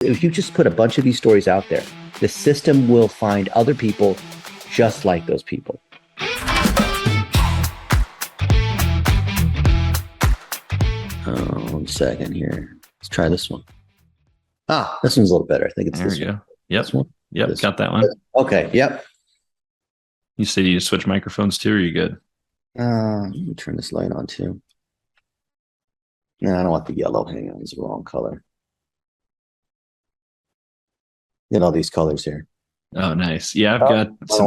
If you just put a bunch of these stories out there, the system will find other people just like those people. One second here. Let's try this one. This one's a little better. I think it's there this we one. Go. Yep. This one? Yep. This Got that one. Okay. Yep. You said you switch microphones too, or are you good? Let me turn this light on too. No, I don't want the yellow. Hang on, it's the wrong color. Get all these colors here. Oh, nice. Yeah, I've got some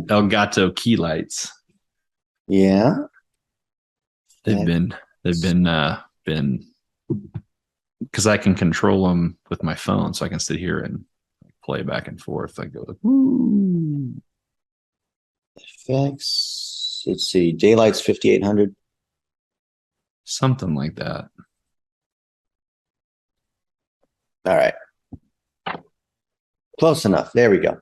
Elgato key lights. Yeah. They've been because I can control them with my phone, so I can sit here and play back and forth. I go, woo. Effects. Let's see. Daylight's 5800. Something like that. All right. Close enough. There we go.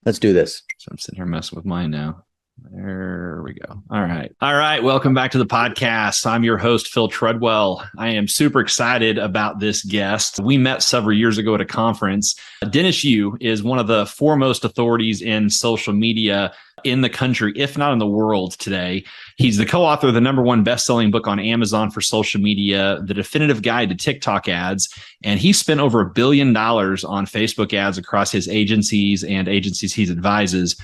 Let's do this. So I'm sitting here messing with mine now. There we go. All right. All right. Welcome back to the podcast. I'm your host, Phil Threadwell. I am super excited about this guest. We met several years ago at a conference. Dennis Yu is one of the foremost authorities in social media in the country, if not in the world today. He's the co-author of the #1 best-selling book on Amazon for social media, The Definitive Guide to TikTok Ads. And he spent over $1 billion on Facebook ads across his agencies and agencies he advises.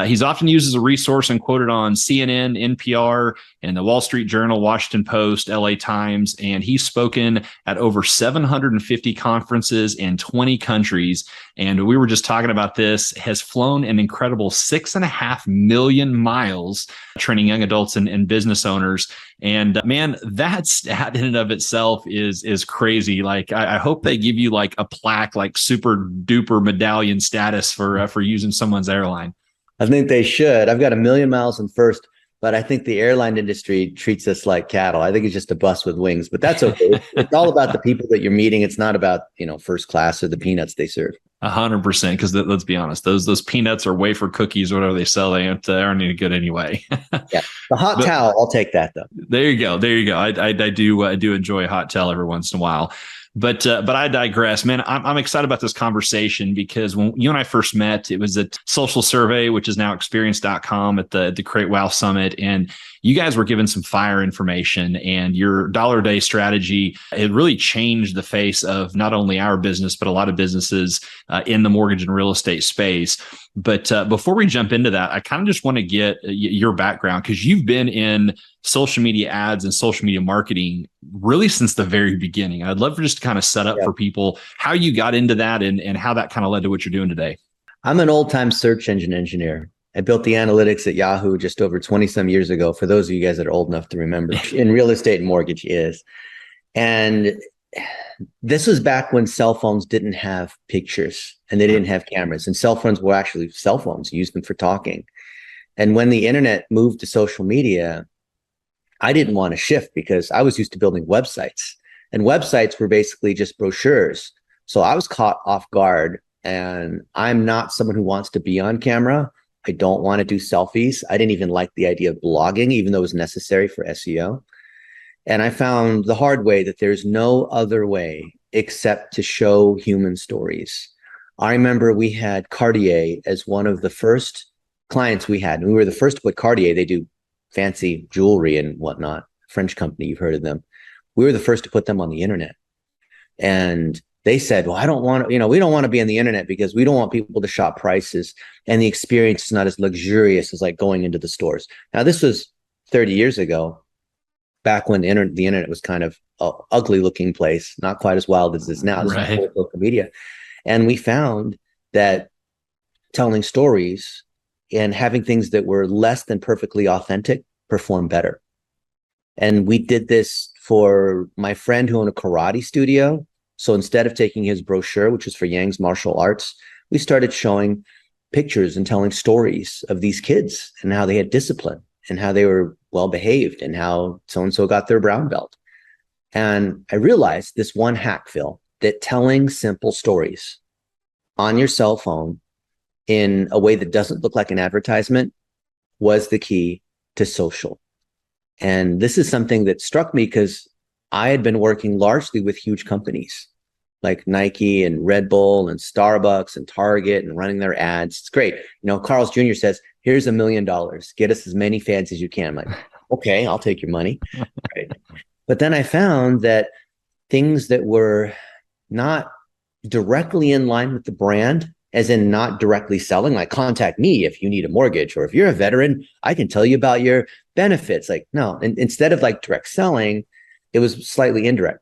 He's often used as a resource and quoted on CNN, NPR, and the Wall Street Journal, Washington Post, LA Times, and he's spoken at over 750 conferences in 20 countries. And we were just talking about this, has flown an incredible 6.5 million miles training young adults and business owners. And man, that stat in and of itself is crazy. Like, I hope they give you like a plaque, like super duper medallion status for using someone's airline. I think they should. I've got 1 million miles in first, but I think the airline industry treats us like cattle. I think it's just a bus with wings, but that's okay. It's all about the people that you're meeting. It's not about, first class or the peanuts they serve. 100%. Because let's be honest, those peanuts or wafer cookies, whatever they sell, they aren't any good anyway. Yeah, the hot towel, I'll take that though. There you go. I do enjoy a hot towel every once in a while. But I digress, man. I'm excited about this conversation because when you and I first met, it was at Social Survey, which is now experience.com at the Create Wow Summit. And you guys were given some fire information, and your dollar a day strategy, it really changed the face of not only our business, but a lot of businesses in the mortgage and real estate space. But before we jump into that, I kind of just want to get your background, because you've been in social media ads and social media marketing really since the very beginning. I'd love for just to kind of set up for people how you got into that and how that kind of led to what you're doing today. I'm an old-time search engine engineer. I built the analytics at Yahoo just over 20 some years ago, for those of you guys that are old enough to remember. In real estate and mortgage is. And this was back when cell phones didn't have pictures and they didn't have cameras, and cell phones were actually cell phones. You used them for talking. And when the internet moved to social media, I didn't want to shift because I was used to building websites, and websites were basically just brochures. So I was caught off guard, and I'm not someone who wants to be on camera. I don't want to do selfies. I didn't even like the idea of blogging, even though it was necessary for SEO. And I found the hard way that there's no other way except to show human stories. I remember we had Cartier as one of the first clients we had. And we were the first to put Cartier. They do fancy jewelry and whatnot. French company, you've heard of them. We were the first to put them on the internet. And they said, well, I don't want to, we don't want to be on the internet because we don't want people to shop prices. And the experience is not as luxurious as like going into the stores. Now, this was 30 years ago, back when the internet was kind of an ugly looking place, not quite as wild as it is now. This is social media. And we found that telling stories and having things that were less than perfectly authentic perform better. And we did this for my friend who owned a karate studio. So instead of taking his brochure, which was for Yang's martial arts, we started showing pictures and telling stories of these kids and how they had discipline and how they were well behaved and how so-and-so got their brown belt. And I realized this one hack, Phil, that telling simple stories on your cell phone in a way that doesn't look like an advertisement was the key to social. And this is something that struck me because I had been working largely with huge companies like Nike and Red Bull and Starbucks and Target and running their ads. It's great. Carl's Jr. says, here's $1 million. Get us as many fans as you can. I'm like, okay, I'll take your money. Right. But then I found that things that were not directly in line with the brand, as in not directly selling, like contact me if you need a mortgage, or if you're a veteran, I can tell you about your benefits. Like, no, and instead of like direct selling, it was slightly indirect.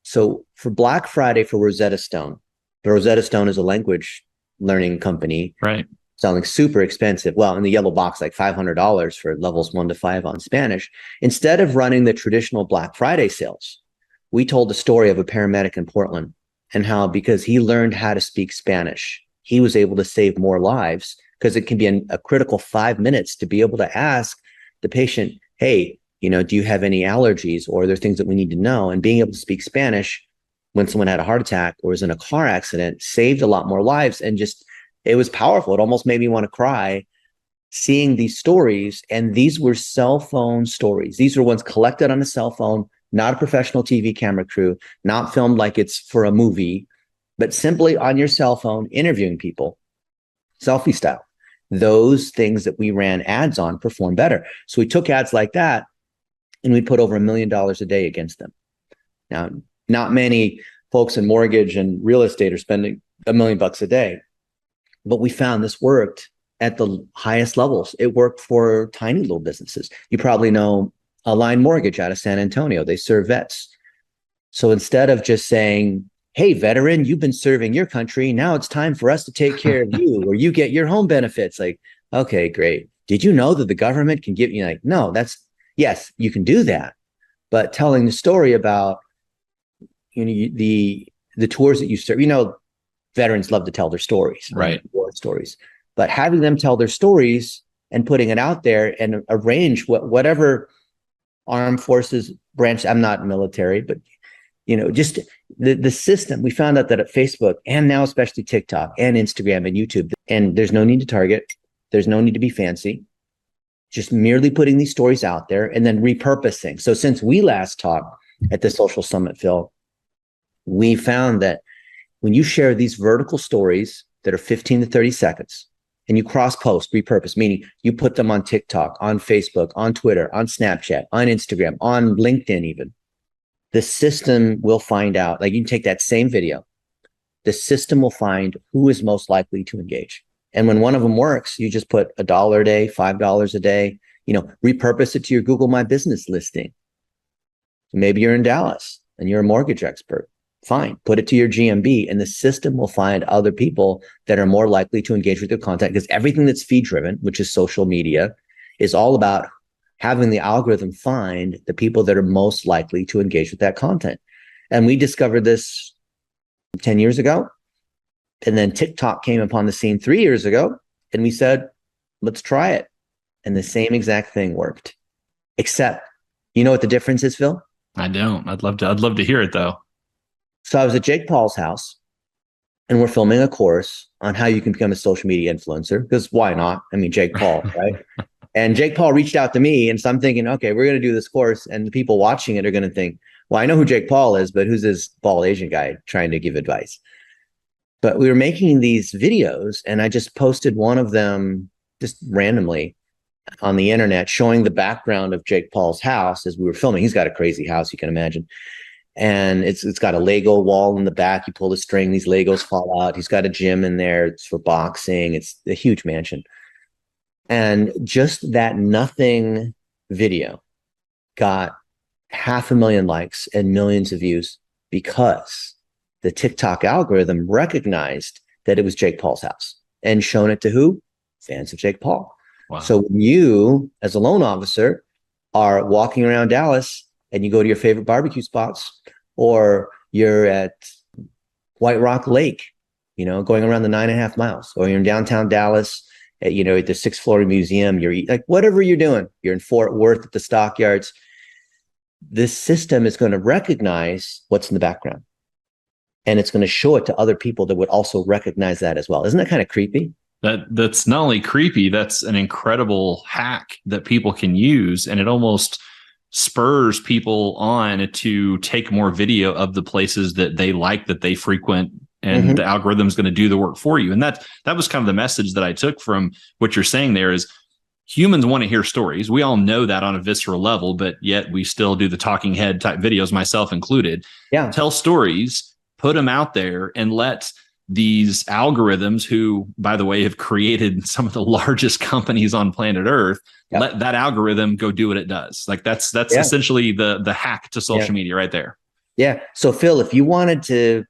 So for Black Friday for Rosetta Stone, the Rosetta Stone is a language learning company, right? Selling super expensive. Well, in the yellow box, like $500 for levels 1 to 5 on Spanish. Instead of running the traditional Black Friday sales, we told the story of a paramedic in Portland and how, because he learned how to speak Spanish, he was able to save more lives, because it can be a critical 5 minutes to be able to ask the patient, hey, do you have any allergies, or are there things that we need to know? And being able to speak Spanish when someone had a heart attack or was in a car accident saved a lot more lives. And just, it was powerful. It almost made me want to cry seeing these stories. And these were cell phone stories. These were ones collected on a cell phone, not a professional TV camera crew, not filmed like it's for a movie, but simply on your cell phone, interviewing people, selfie style. Those things that we ran ads on perform better. So we took ads like that and we put over $1 million a day against them. Now, not many folks in mortgage and real estate are spending $1 million a day, but we found this worked at the highest levels. It worked for tiny little businesses. You probably know Align Mortgage out of San Antonio. They serve vets. So instead of just saying, hey, veteran, you've been serving your country, now it's time for us to take care of you, or you get your home benefits. Like, okay, great. Did you know that the government can give you, like, no, yes, you can do that. But telling the story about, the tours that you serve, veterans love to tell their stories, right? War stories, but having them tell their stories and putting it out there and arrange whatever armed forces branch. I'm not military, but just the system. We found out that at Facebook, and now especially TikTok and Instagram and YouTube, and there's no need to target. There's no need to be fancy. Just merely putting these stories out there and then repurposing. So since we last talked at the Social Summit, Phil, we found that when you share these vertical stories that are 15 to 30 seconds and you cross-post, repurpose, meaning you put them on TikTok, on Facebook, on Twitter, on Snapchat, on Instagram, on LinkedIn even, the system will find out, like you can take that same video, the system will find who is most likely to engage. And when one of them works, you just put $1 a day, $5 a day, repurpose it to your Google My Business listing. Maybe you're in Dallas and you're a mortgage expert. Fine, put it to your GMB, and the system will find other people that are more likely to engage with your content, because everything that's feed driven, which is social media, is all about having the algorithm find the people that are most likely to engage with that content. And we discovered this 10 years ago. And then TikTok came upon the scene 3 years ago, and we said, let's try it. And the same exact thing worked. Except, you know what the difference is, Phil? I don't. I'd love to hear it though. So I was at Jake Paul's house, and we're filming a course on how you can become a social media influencer, because why not? I mean, Jake Paul, right? And Jake Paul reached out to me, and so I'm thinking, okay, we're going to do this course, and the people watching it are going to think, well, I know who Jake Paul is, but who's this bald Asian guy trying to give advice? But we were making these videos, and I just posted one of them just randomly on the internet, showing the background of Jake Paul's house as we were filming. He's got a crazy house, you can imagine. And it's got a Lego wall in the back. You pull the string, these Legos fall out. He's got a gym in there. It's for boxing. It's a huge mansion. And just that nothing video got 500,000 likes and millions of views, because the TikTok algorithm recognized that it was Jake Paul's house and shown it to who? Fans of Jake Paul. Wow. So when you, as a loan officer, are walking around Dallas and you go to your favorite barbecue spots, or you're at White Rock Lake, going around the 9.5 miles, or you're in downtown Dallas at, at the 6th Floor Museum, you're like, whatever you're doing, you're in Fort Worth at the stockyards, this system is going to recognize what's in the background. And it's going to show it to other people that would also recognize that as well. Isn't that kind of creepy? That's not only creepy, that's an incredible hack that people can use. And it almost spurs people on to take more video of the places that they like, that they frequent, and the algorithm is going to do the work for you. And that was kind of the message that I took from what you're saying there is humans want to hear stories. We all know that on a visceral level, but yet we still do the talking head type videos, myself included. Yeah. Tell stories, put them out there, and let these algorithms, who, by the way, have created some of the largest companies on planet Earth, let that algorithm go do what it does. Like that's essentially the hack to social media right there. Yeah. So Phil, if you wanted to,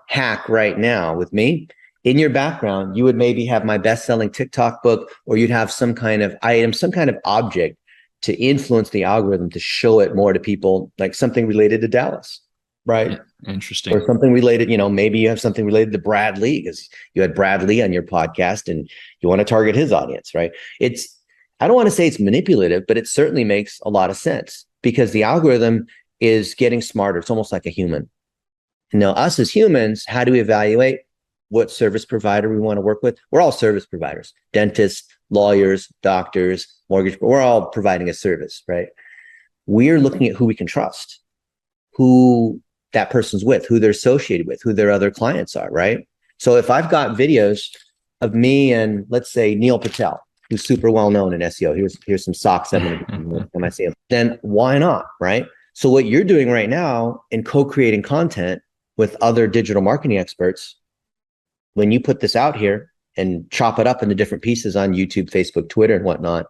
hack right now with me, in your background, you would maybe have my best-selling TikTok book, or you'd have some kind of item, some kind of object to influence the algorithm to show it more to people, like something related to Dallas. Right. Yeah, interesting. Or something related, maybe you have something related to Brad Lee, because you had Brad Lee on your podcast and you want to target his audience, right? I don't want to say it's manipulative, but it certainly makes a lot of sense because the algorithm is getting smarter. It's almost like a human. Now, us as humans, how do we evaluate what service provider we want to work with? We're all service providers, dentists, lawyers, doctors, mortgage. We're all providing a service, right? We're looking at who we can trust, who that person's with, who they're associated with, who their other clients are, right? So if I've got videos of me and, let's say, Neil Patel, who's super well known in SEO, here's some socks I'm going to when I see him, then why not, right? So what you're doing right now in co-creating content with other digital marketing experts, when you put this out here and chop it up into different pieces on YouTube, Facebook, Twitter, and whatnot,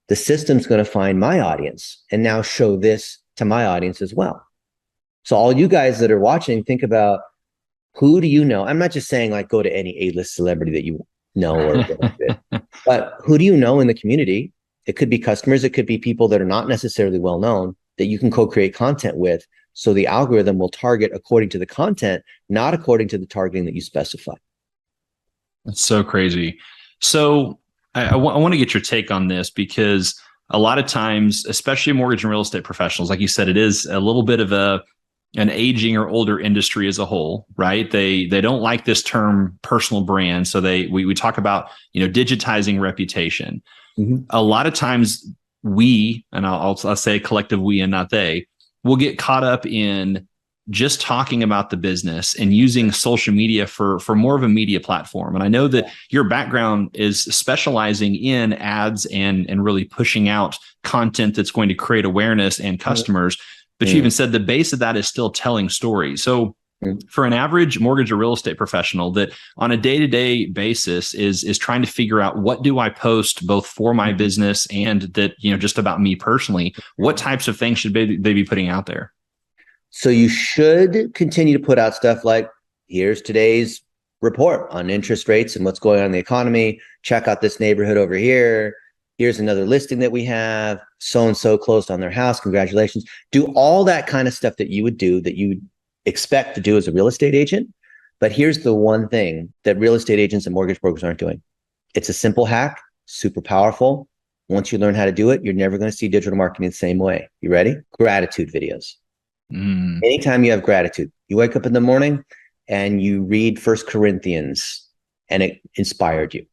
the system's going to find my audience and now show this to my audience as well. So all you guys that are watching, think about, who do you know? I'm not just saying like go to any A-list celebrity that you know, or but who do you know in the community? It could be customers. It could be people that are not necessarily well known that you can co-create content with. So the algorithm will target according to the content, not according to the targeting that you specify. That's so crazy. So I want to get your take on this, because a lot of times, especially mortgage and real estate professionals, like you said, it is a little bit of an aging or older industry as a whole, right? They don't like this term personal brand. So we talk about, digitizing reputation. A lot of times we, and I'll say collective we and not they, will get caught up in just talking about the business and using social media for more of a media platform. And I know that your background is specializing in ads and really pushing out content that's going to create awareness and customers. But you even said the base of that is still telling stories. So for an average mortgage or real estate professional that on a day-to-day basis is trying to figure out, what do I post both for my business and that, just about me personally, what types of things should they be putting out there? So you should continue to put out stuff like, here's today's report on interest rates and what's going on in the economy. Check out this neighborhood over here. Here's another listing that we have. So-and-so closed on their house. Congratulations. Do all that kind of stuff that you would do, that you would expect to do as a real estate agent. But here's the one thing that real estate agents and mortgage brokers aren't doing. It's a simple hack, super powerful. Once you learn how to do it, you're never going to see digital marketing the same way. You ready? Gratitude videos. Anytime you have gratitude, you wake up in the morning and you read 1 Corinthians and it inspired you.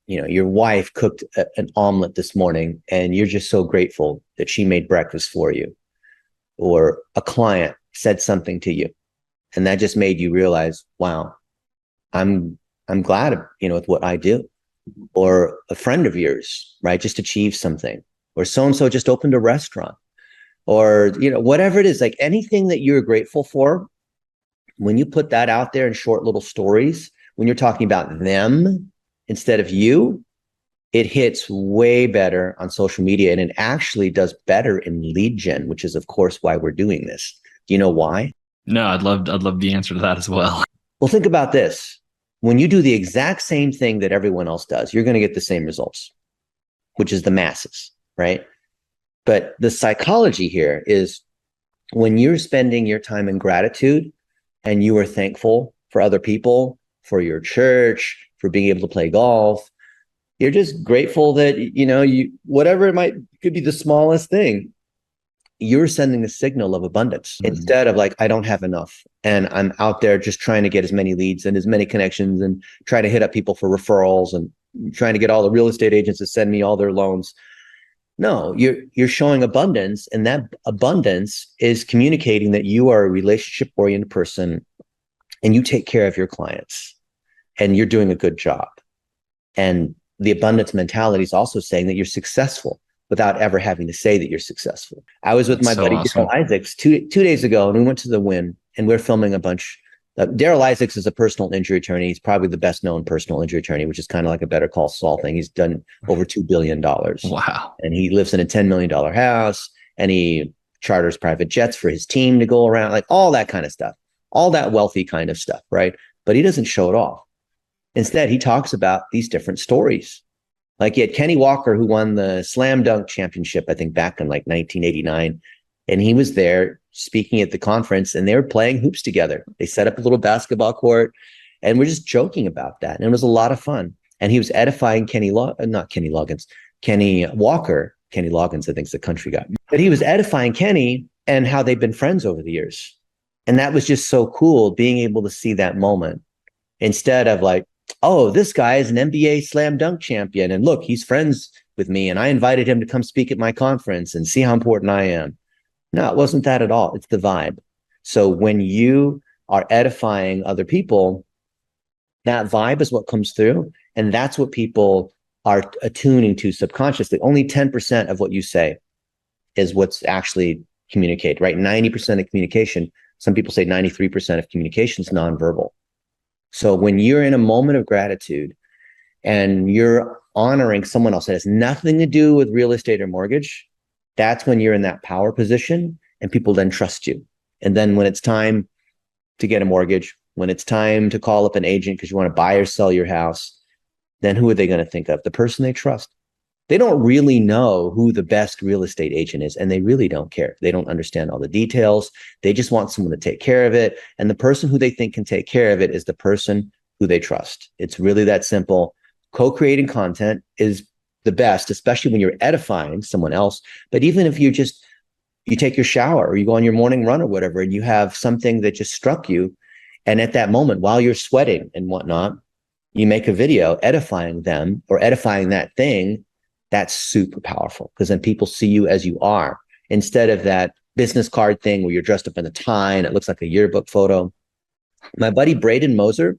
Your wife cooked an omelet this morning and you're just so grateful that she made breakfast for you. Or a client said something to you and that just made you realize, wow, I'm glad, with what I do. Or a friend of yours, right, just achieved something. Or so-and-so just opened a restaurant. Or, whatever it is, like anything that you're grateful for, when you put that out there in short little stories, when you're talking about them instead of you, it hits way better on social media, and it actually does better in lead gen, which is, of course, why we're doing this. Do you know why? No, I'd love the answer to that as well. Well, think about this. When you do the exact same thing that everyone else does, you're going to get the same results, which is the masses, right? But the psychology here is when you're spending your time in gratitude and you are thankful for other people, for your church, for being able to play golf, you're just grateful that, you, whatever it could be the smallest thing, you're sending a signal of abundance instead of like, I don't have enough. And I'm out there just trying to get as many leads and as many connections and try to hit up people for referrals and trying to get all the real estate agents to send me all their loans. No, you're showing abundance, and that abundance is communicating that you are a relationship oriented person and you take care of your clients and you're doing a good job. And the abundance mentality is also saying that you're successful without ever having to say that you're successful. I was with That's my so buddy awesome. Daryl Isaacs two days ago, and we went to the Win, and we're filming a bunch. Daryl Isaacs is a personal injury attorney. He's probably the best known personal injury attorney, which is kind of like a Better Call Saul thing. He's done over $2 billion. Wow. And he lives in a $10 million house, and he charters private jets for his team to go around, like all that kind of stuff, all that wealthy kind of stuff, right? But he doesn't show it off. Instead, he talks about these different stories. Like he had Kenny Walker, who won the slam dunk championship, I think back in like 1989. And he was there speaking at the conference, and they were playing hoops together. They set up a little basketball court, and we're just joking about that. And it was a lot of fun. And he was edifying Kenny Walker. Kenny Loggins, I think, is the country guy. But he was edifying Kenny and how they've been friends over the years. And that was just so cool, being able to see that moment instead of like, oh, this guy is an NBA slam dunk champion. And look, he's friends with me. And I invited him to come speak at my conference and see how important I am. No, it wasn't that at all. It's the vibe. So when you are edifying other people, that vibe is what comes through. And that's what people are attuning to subconsciously. Only 10% of what you say is what's actually communicated, right? 90% of communication, some people say 93% of communication is nonverbal. So when you're in a moment of gratitude and you're honoring someone else that has nothing to do with real estate or mortgage, that's when you're in that power position and people then trust you. And then when it's time to get a mortgage, when it's time to call up an agent because you want to buy or sell your house, then who are they going to think of? The person they trust. They don't really know who the best real estate agent is, and they really don't care. They don't understand all the details. They just want someone to take care of it. And the person who they think can take care of it is the person who they trust. It's really that simple. Co-creating content is the best, especially when you're edifying someone else. But even if you take your shower or you go on your morning run or whatever, and you have something that just struck you, and at that moment, while you're sweating and whatnot, you make a video edifying them or edifying that thing, that's super powerful, because then people see you as you are instead of that business card thing where you're dressed up in a tie and it looks like a yearbook photo. My buddy Braden Moser,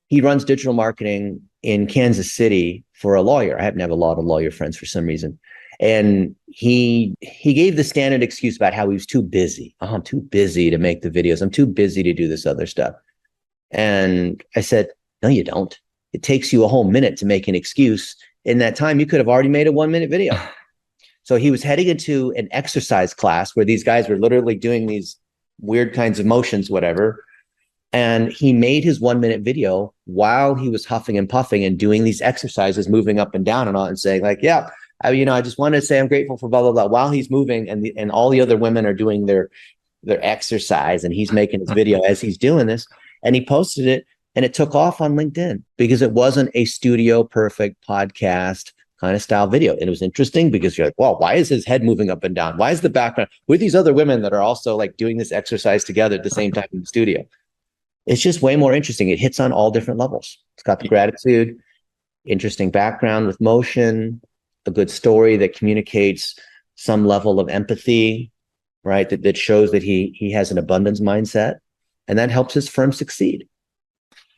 he runs digital marketing in Kansas City for a lawyer. I happen to have a lot of lawyer friends for some reason. And he gave the standard excuse about how he was too busy. Oh, I'm too busy to make the videos. I'm too busy to do this other stuff. And I said, no, you don't. It takes you a whole minute to make an excuse. In that time, you could have already made a 1-minute video. So he was heading into an exercise class where these guys were literally doing these weird kinds of motions, whatever. And he made his 1-minute video while he was huffing and puffing and doing these exercises, moving up and down and all, and saying like, yeah, I just wanted to say I'm grateful for blah, blah, blah, while he's moving, and all the other women are doing their exercise, and he's making his video as he's doing this. And he posted it, and it took off on LinkedIn because it wasn't a studio perfect podcast kind of style video. And it was interesting because you're like, wow, why is his head moving up and down? Why is the background with these other women that are also like doing this exercise together at the same time in the studio? It's just way more interesting. It hits on all different levels. It's got the gratitude, interesting background with motion, a good story that communicates some level of empathy, right? That shows that he has an abundance mindset, and that helps his firm succeed.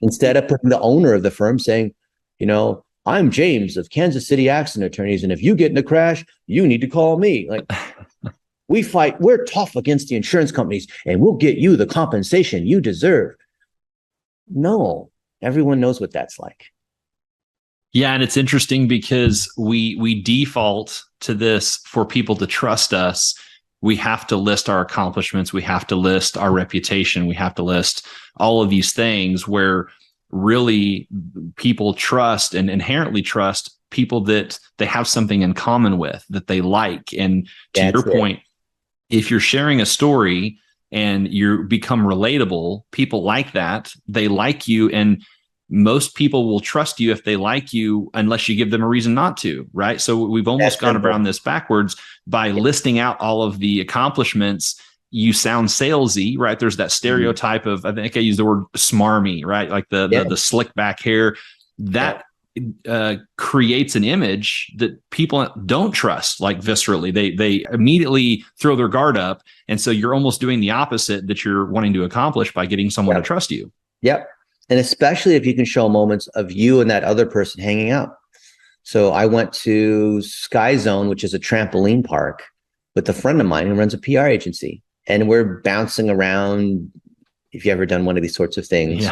Instead of putting the owner of the firm saying, I'm James of Kansas City Accident Attorneys, and if you get in a crash, you need to call me. Like, we're tough against the insurance companies, and we'll get you the compensation you deserve. No, everyone knows what that's like. Yeah, and it's interesting because we default to this for people to trust us. We have to list our accomplishments. We have to list our reputation. We have to list all of these things where really people trust and inherently trust people that they have something in common with, that they like. And to your point, if you're sharing a story and you become relatable, people like that. They like you, and most people will trust you if they like you, unless you give them a reason not to, right? So we've almost gone around this backwards by listing out all of the accomplishments. You sound salesy, right? There's that stereotype of, I think I use the word smarmy, right? Like the slick back hair. That creates an image that people don't trust, like viscerally. They immediately throw their guard up. And so you're almost doing the opposite that you're wanting to accomplish by getting someone to trust you. Yep. And especially if you can show moments of you and that other person hanging out. So I went to Sky Zone, which is a trampoline park, with a friend of mine who runs a PR agency. And we're bouncing around, if you've ever done one of these sorts of things,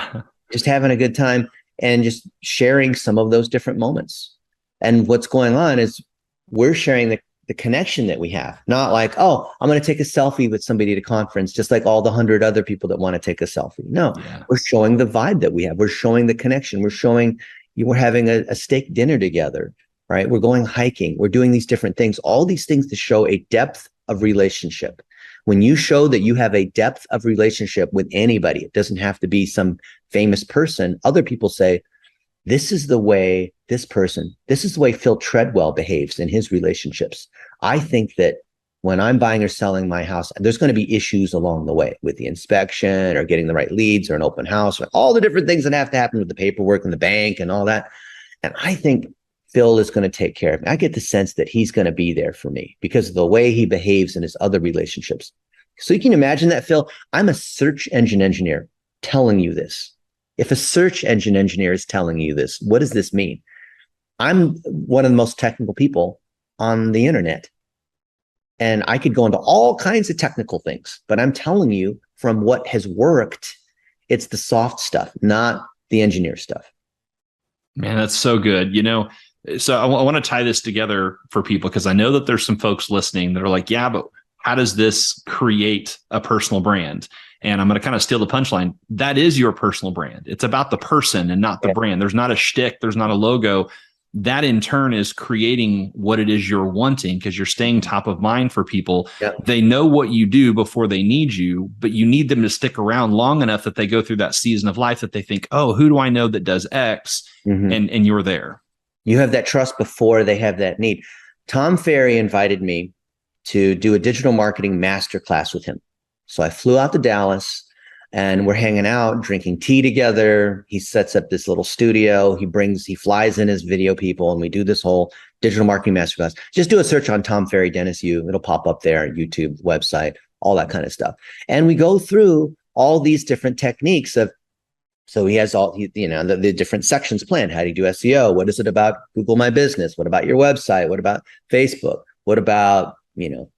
just having a good time and just sharing some of those different moments. And what's going on is we're sharing the connection that we have, not like, oh, I'm going to take a selfie with somebody at a conference, just like all the 100 other people that want to take a selfie. No, we're showing the vibe that we have. We're showing the connection. We're showing we're having a steak dinner together, right? We're going hiking. We're doing these different things, all these things to show a depth of relationship. When you show that you have a depth of relationship with anybody, it doesn't have to be some famous person. Other people say, this is the way this is the way Phil Treadwell behaves in his relationships. I think that when I'm buying or selling my house, there's going to be issues along the way with the inspection or getting the right leads or an open house, or all the different things that have to happen with the paperwork and the bank and all that. And I think Phil is going to take care of me. I get the sense that he's going to be there for me because of the way he behaves in his other relationships. So you can imagine that, Phil. I'm a search engine engineer telling you this. If a search engine engineer is telling you this, what does this mean? I'm one of the most technical people on the internet. And I could go into all kinds of technical things, but I'm telling you from what has worked, it's the soft stuff, not the engineer stuff. Man, that's so good. So I want to tie this together for people, because I know that there's some folks listening that are like, yeah, but how does this create a personal brand? And I'm going to kind of steal the punchline. That is your personal brand. It's about the person and not the brand. There's not a shtick. There's not a logo. That in turn is creating what it is you're wanting, because you're staying top of mind for people. They know what you do before they need you, but you need them to stick around long enough that they go through that season of life that they think, oh, who do I know that does X? And you're there. You have that trust before they have that need. Tom Ferry invited me to do a digital marketing masterclass with him. So I flew out to Dallas and we're hanging out, drinking tea together. He sets up this little studio. He flies in his video people, and we do this whole digital marketing masterclass. Just do a search on Tom Ferry, Dennis Yu. It'll pop up there, YouTube, website, all that kind of stuff. And we go through all these different techniques so he has the different sections planned. How do you do SEO? What is it about Google My Business? What about your website? What about Facebook? What about,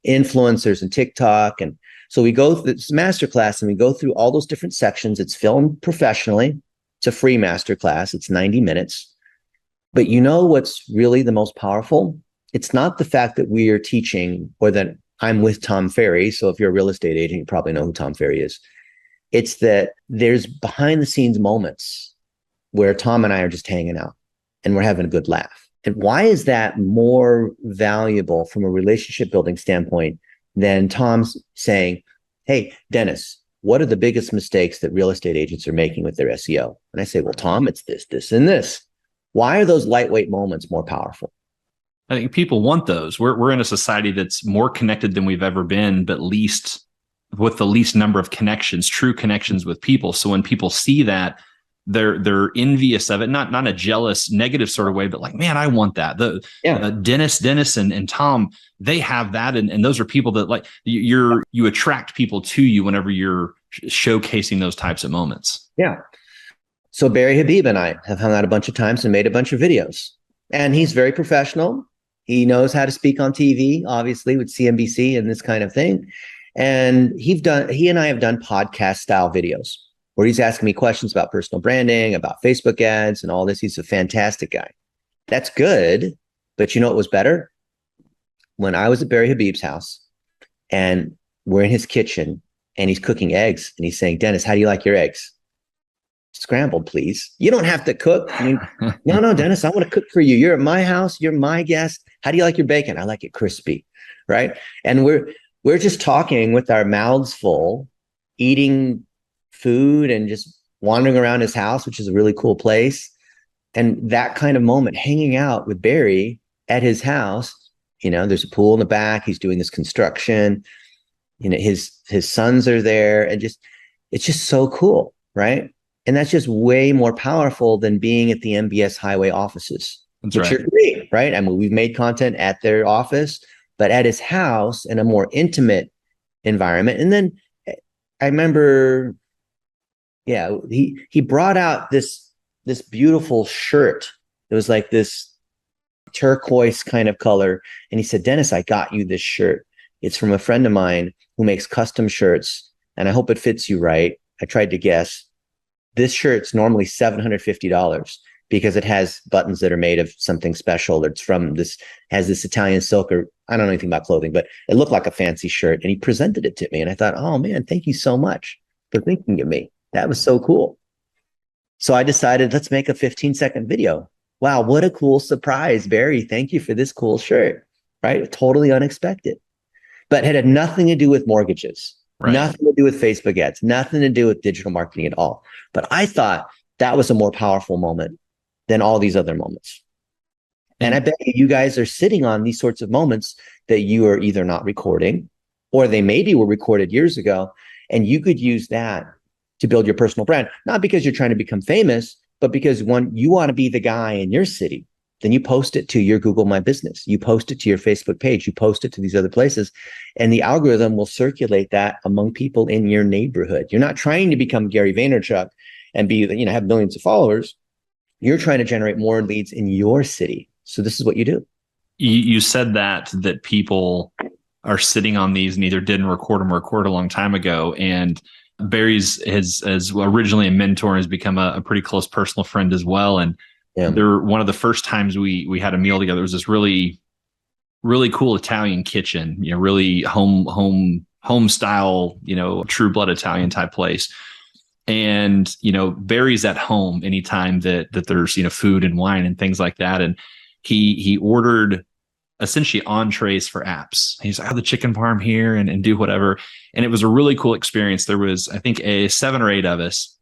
influencers and TikTok? And so we go through this masterclass and we go through all those different sections. It's filmed professionally. It's a free masterclass. It's 90 minutes. But what's really the most powerful? It's not the fact that we are teaching or that I'm with Tom Ferry. So if you're a real estate agent, you probably know who Tom Ferry is. It's that there's behind the scenes moments where Tom and I are just hanging out and we're having a good laugh. And why is that more valuable from a relationship building standpoint than Tom's saying, hey, Dennis, what are the biggest mistakes that real estate agents are making with their SEO? And I say, well, Tom, it's this, this, and this. Why are those lightweight moments more powerful? I think people want those. We're in a society that's more connected than we've ever been, but with the least number of connections, true connections with people. So when people see that, they're envious of it, not a jealous, negative sort of way, but like, man, I want that. Dennis and Tom, they have that. And those are people that like you attract people to you whenever you're showcasing those types of moments. Yeah. So Barry Habib and I have hung out a bunch of times and made a bunch of videos, and he's very professional. He knows how to speak on TV, obviously with CNBC and this kind of thing. And he and I have done podcast style videos where he's asking me questions about personal branding, about Facebook ads and all this. He's a fantastic guy. That's good. But what was better? When I was at Barry Habib's house and we're in his kitchen and he's cooking eggs and he's saying, Dennis, how do you like your eggs? Scrambled, please. You don't have to cook. No, Dennis, I want to cook for you. You're at my house. You're my guest. How do you like your bacon? I like it crispy. Right. And we're just talking with our mouths full, eating food and just wandering around his house, which is a really cool place. And that kind of moment, hanging out with Barry at his house, there's a pool in the back. He's doing this construction. His sons are there, and it's just so cool, right? And that's just way more powerful than being at the MBS Highway offices, That's which right. are great, right? I mean, we've made content at their office, but at his house in a more intimate environment. And then I remember, yeah, he brought out this beautiful shirt. It was like this turquoise kind of color. And he said, Dennis, I got you this shirt. It's from a friend of mine who makes custom shirts, and I hope it fits you right. I tried to guess. This shirt's normally $750 because it has buttons that are made of something special. It's from has this Italian silk, or I don't know anything about clothing, but it looked like a fancy shirt. And he presented it to me. And I thought, oh man, thank you so much for thinking of me. That was so cool. So I decided, let's make a 15-second video. Wow, what a cool surprise, Barry. Thank you for this cool shirt, right? Totally unexpected, but it had nothing to do with mortgages, Right. nothing to do with Facebook ads, nothing to do with digital marketing at all. But I thought that was a more powerful moment than all these other moments. And I bet you guys are sitting on these sorts of moments that you are either not recording, or they maybe were recorded years ago, and you could use that to build your personal brand, not because you're trying to become famous, but because when you want to be the guy in your city, then you post it to your Google My Business, you post it to your Facebook page, you post it to these other places, and the algorithm will circulate that among people in your neighborhood. You're not trying to become Gary Vaynerchuk and have millions of followers. You're trying to generate more leads in your city. So this is what you do. You said that people are sitting on these and either didn't record them or recorded a long time ago. And Barry's has originally a mentor, has become a pretty close personal friend as well. And one of the first times we had a meal together was this really, really cool Italian kitchen, really home style, true blood Italian type place. And, Barry's at home anytime that there's, food and wine and things like that. And he ordered essentially entrees for apps. He's like, I have the chicken parm here and do whatever. And it was a really cool experience. There was, I think, 7 or 8 of us.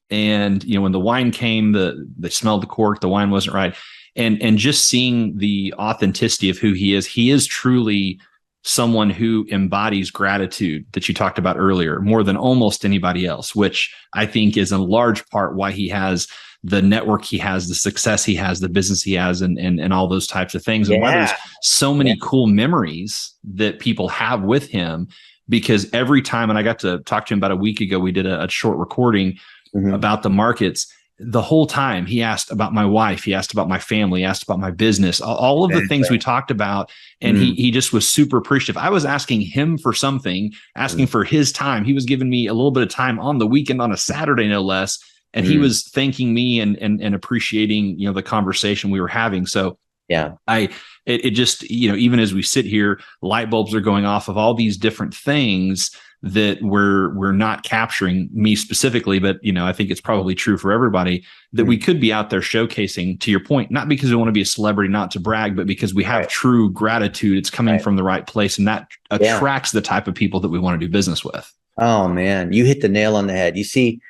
And, when the wine came, they smelled the cork, the wine wasn't right. And just seeing the authenticity of who he is truly someone who embodies gratitude that you talked about earlier, more than almost anybody else, which I think is in large part why he has the network he has, the success he has, the business he has, and all those types of things. And why there's so many cool memories that people have with him, because every time, and I got to talk to him about a week ago, we did a short recording about the markets. The whole time he asked about my wife, he asked about my family, he asked about my business, all of the things we talked about. And he just was super appreciative. I was asking him for something, asking for his time. He was giving me a little bit of time on the weekend, on a Saturday, no less. And he was thanking me and appreciating, the conversation we were having. So it just, even as we sit here, light bulbs are going off of all these different things that we're not capturing, me specifically, but I think it's probably true for everybody, that we could be out there showcasing, to your point, not because we want to be a celebrity, not to brag, but because we have true gratitude. It's coming from the right place, and that attracts the type of people that we want to do business with. Oh man, you hit the nail on the head. You see,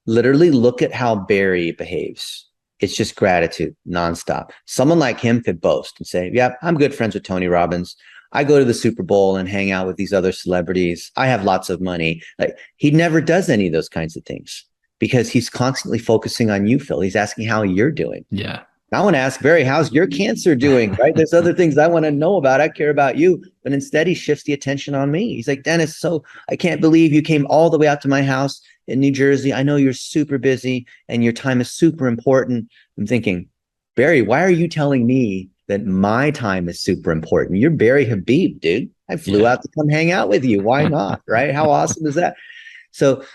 literally look at how Barry behaves. It's just gratitude nonstop. Someone like him could boast and say, yeah, I'm good friends with Tony Robbins. I go to the Super Bowl and hang out with these other celebrities. I have lots of money. Like, he never does any of those kinds of things because he's constantly focusing on you, Phil. He's asking how you're doing. Yeah. I want to ask Barry, how's your cancer doing? Right? There's other things I want to know about. I care about you. But instead, he shifts the attention on me. He's like, Dennis, so I can't believe you came all the way out to my house in New Jersey. I know you're super busy and your time is super important. I'm thinking, Barry, why are you telling me that my time is super important? You're Barry Habib, dude. I flew out to come hang out with you. Why not? Right? How awesome is that? So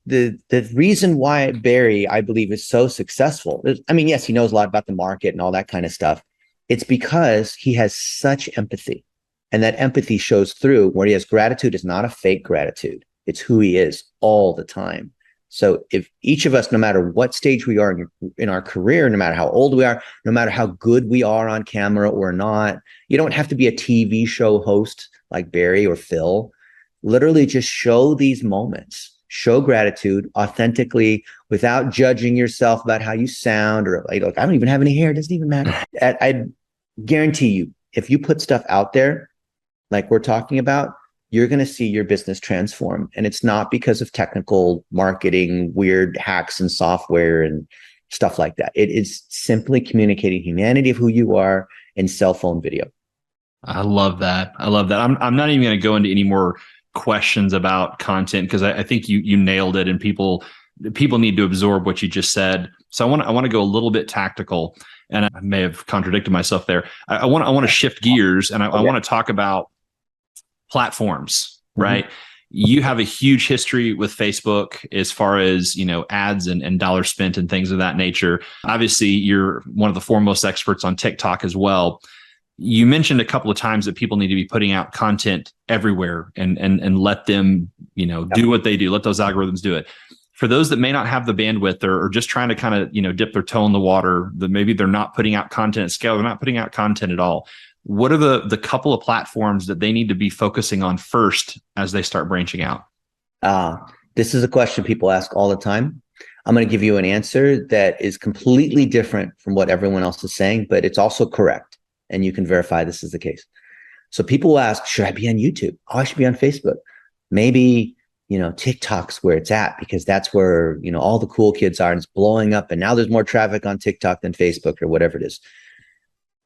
the reason why Barry, I believe, is so successful, I mean, yes, he knows a lot about the market and all that kind of stuff. It's because he has such empathy, and that empathy shows through where he has gratitude. Is not a fake gratitude. It's who he is all the time. So if each of us, no matter what stage we are in our career, no matter how old we are, no matter how good we are on camera or not, you don't have to be a TV show host like Barry or Phil. Literally just show these moments. Show gratitude authentically without judging yourself about how you sound, or like, I don't even have any hair. It doesn't even matter. I guarantee you, if you put stuff out there like we're talking about, you're going to see your business transform. And it's not because of technical marketing, weird hacks and software and stuff like that. It is simply communicating humanity of who you are in cell phone video. I love that. I love that. I'm not even going to go into any more questions about content because I think you nailed it, and people need to absorb what you just said. So I want to go a little bit tactical, and I may have contradicted myself there. I want to shift gears, and I want to talk about platforms, right? You have a huge history with Facebook as far as, ads and dollars spent and things of that nature. Obviously, you're one of the foremost experts on TikTok as well. You mentioned a couple of times that people need to be putting out content everywhere and let them, do what they do. Let those algorithms do it. For those that may not have the bandwidth or just trying to kind of, dip their toe in the water, that maybe they're not putting out content at scale, they're not putting out content at all. What are the couple of platforms that they need to be focusing on first as they start branching out? This is a question people ask all the time. I'm going to give you an answer that is completely different from what everyone else is saying, but it's also correct. And you can verify this is the case. So people will ask, should I be on YouTube? Oh, I should be on Facebook. Maybe, TikTok's where it's at because that's where, all the cool kids are and it's blowing up. And now there's more traffic on TikTok than Facebook or whatever it is.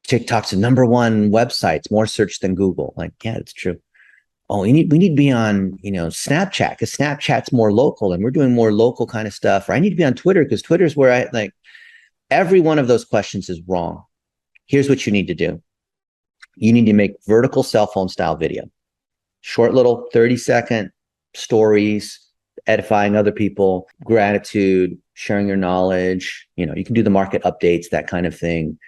TikTok's the number one website. It's more searched than Google. Like, yeah, it's true. Oh, we need to be on, Snapchat because Snapchat's more local and we're doing more local kind of stuff. Or I need to be on Twitter because Twitter's where every one of those questions is wrong. Here's what you need to do. You need to make vertical cell phone style video, short little 30-second stories, edifying other people, gratitude, sharing your knowledge. You can do the market updates, that kind of thing.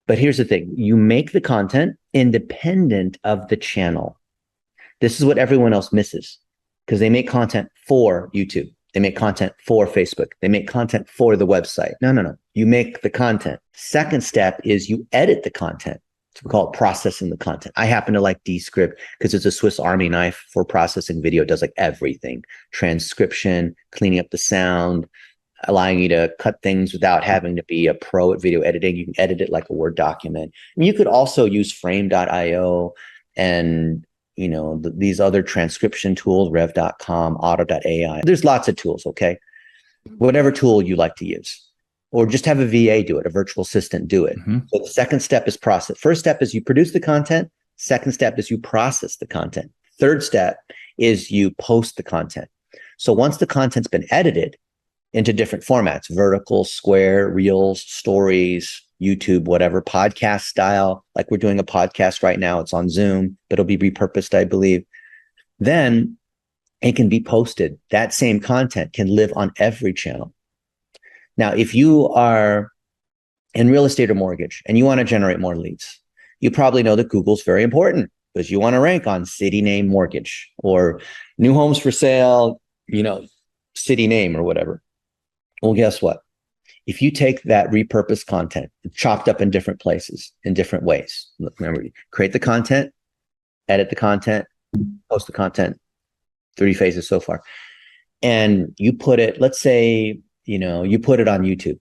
But here's the thing. You make the content independent of the channel. This is what everyone else misses because they make content for YouTube. They make content for Facebook. They make content for the website. No. You make the content. Second step is you edit the content. So we call it processing the content. I happen to like Descript because it's a Swiss Army knife for processing video. It does everything. Transcription, cleaning up the sound, allowing you to cut things without having to be a pro at video editing. You can edit it like a Word document. I mean, you could also use frame.io and these other transcription tools, rev.com, auto.ai. There's lots of tools, okay? Whatever tool you like to use. Or just have a VA do it, a virtual assistant do it. So the second step is process. First step is you produce the content. Second step is you process the content. Third step is you post the content. So once the content's been edited into different formats, vertical, square, reels, stories, YouTube, whatever, podcast style, like we're doing a podcast right now. It's on Zoom, but it'll be repurposed, I believe. Then it can be posted. That same content can live on every channel. Now, if you are in real estate or mortgage and you want to generate more leads, you probably know that Google's very important because you want to rank on city name mortgage or new homes for sale, city name or whatever. Well, guess what? If you take that repurposed content, chopped up in different places, in different ways, remember, create the content, edit the content, post the content, 30 phases so far. And you put it, let's say, you put it on YouTube.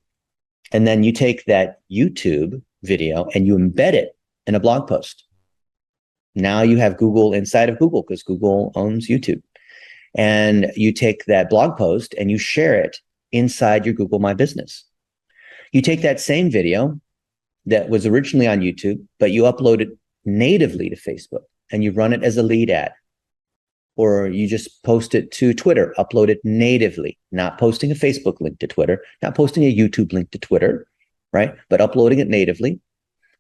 And then you take that YouTube video and you embed it in a blog post. Now you have Google inside of Google because Google owns YouTube. And you take that blog post and you share it inside your Google My Business. You take that same video that was originally on YouTube, but you upload it natively to Facebook and you run it as a lead ad. Or you just post it to Twitter, upload it natively, not posting a Facebook link to Twitter, not posting a YouTube link to Twitter, right? But uploading it natively.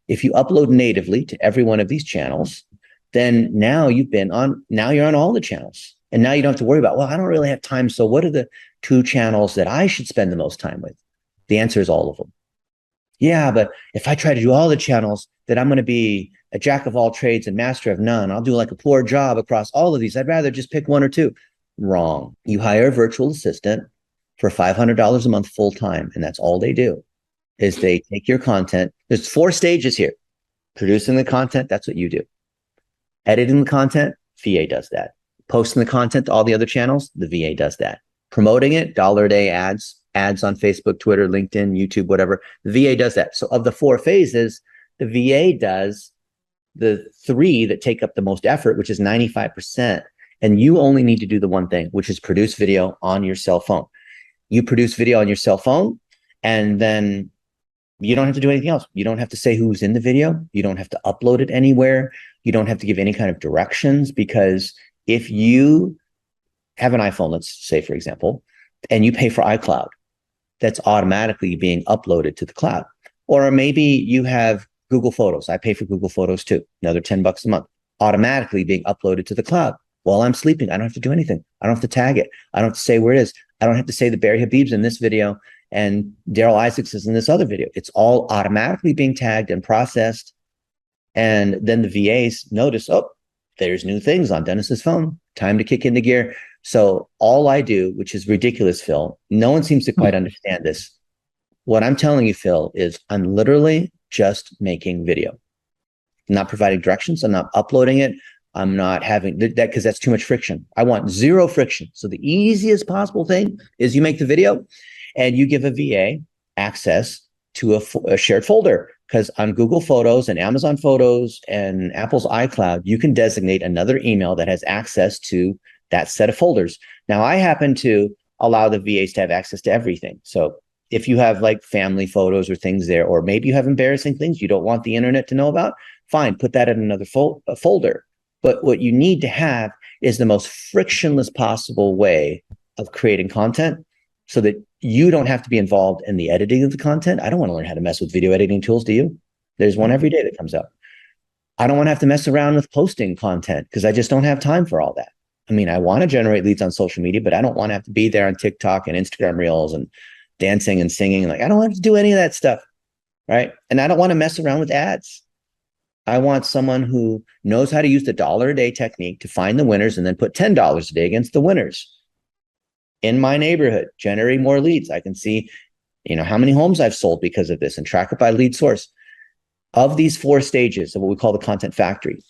If you upload natively to every one of these channels, then now you're on all the channels. And now you don't have to worry about, well, I don't really have time. So what are the 2 channels that I should spend the most time with? The answer is all of them. Yeah, but if I try to do all the channels, then I'm going to be a jack of all trades and master of none. I'll do like a poor job across all of these. I'd rather just pick 1 or 2. Wrong. You hire a virtual assistant for $500 a month full time. And that's all they do is they take your content. There's 4 stages here. Producing the content, that's what you do. Editing the content, VA does that. Posting the content to all the other channels, the VA does that. Promoting it, $1 a day ads on Facebook, Twitter, LinkedIn, YouTube, whatever. The VA does that. So of the 4 phases, the VA does the three that take up the most effort, which is 95%. And you only need to do the one thing, which is produce video on your cell phone. You produce video on your cell phone, and then you don't have to do anything else. You don't have to say who's in the video. You don't have to upload it anywhere. You don't have to give any kind of directions, because if you have an iPhone, let's say, for example, and you pay for iCloud, that's automatically being uploaded to the cloud. Or maybe you have Google Photos. I pay for Google Photos too, another $10 a month, automatically being uploaded to the cloud. While I'm sleeping, I don't have to do anything. I don't have to tag it. I don't have to say where it is. I don't have to say that Barry Habib's in this video and Daryl Isaacs is in this other video. It's all automatically being tagged and processed. And then the VAs notice, oh, there's new things on Dennis's phone. Time to kick into gear. So all I do, which is ridiculous, Phil, no one seems to quite understand this. What I'm telling you, Phil, is I'm literally just making video. I'm not providing directions. I'm not uploading it. I'm not having that, because that's too much friction. I want zero friction. So the easiest possible thing is you make the video and you give a VA access to a shared folder, because on Google Photos and Amazon Photos and Apple's iCloud, you can designate another email that has access to that set of folders. Now, I happen to allow the VAs to have access to everything. So if you have like family photos or things there, or maybe you have embarrassing things you don't want the internet to know about, fine, put that in another folder. But what you need to have is the most frictionless possible way of creating content, so that you don't have to be involved in the editing of the content. I don't want to learn how to mess with video editing tools, do you? There's one every day that comes out. I don't want to have to mess around with posting content, because I just don't have time for all that. I mean, I want to generate leads on social media, but I don't want to have to be there on TikTok and Instagram Reels and dancing and singing. Like, I don't have to do any of that stuff, right? And I don't want to mess around with ads. I want someone who knows how to use the $1 a day technique to find the winners and then put $10 a day against the winners in my neighborhood, generating more leads. I can see, how many homes I've sold because of this, and track it by lead source. Of these 4 stages of what we call the content factory,